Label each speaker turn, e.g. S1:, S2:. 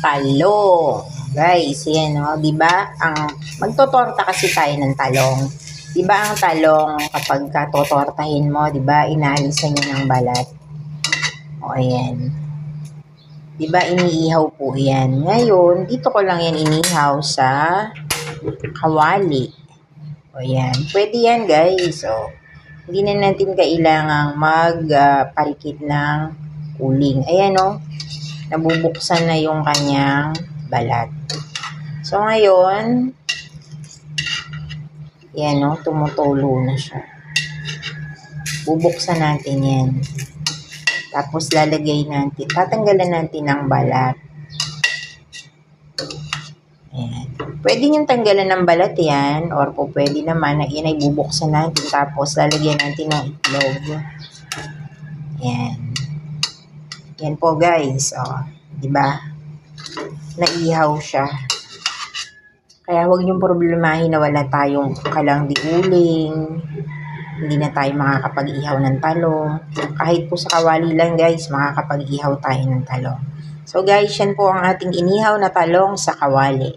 S1: talong. Guys, yan o. Diba? Magtotorta kasi tayo ng talong. Diba ang talong, kapag totortahin mo, diba, inaalisan niya ng balat. O, ayan. Diba, iniihaw po yan. Ngayon, dito ko lang yan inihaw sa kawali. O, yan. Pwede yan, guys. O, hindi na natin kailangang magparikit ng uling. Ayan, o. Nabubuksan na yung kanyang balat. So, ngayon, yan, o. Tumutulo na siya. Bubuksan natin yan. Tapos, lalagay natin. Tatanggalan natin ng balat. Ayan. Pwede niyong tanggalan ng balat yan. Or po pwede naman na yan ay bubuksan natin. Tapos, lalagyan natin ng itlog. Ayan. Yan po, guys. O, diba? Naihaw siya. Kaya huwag niyong problemahin na wala tayong kalang diuling. Hindi na tayo makakapag-ihaw ng talong. Kahit po sa kawali lang, guys, makakapag-ihaw tayo ng talong. So, guys, yan po ang ating inihaw na talong sa kawali.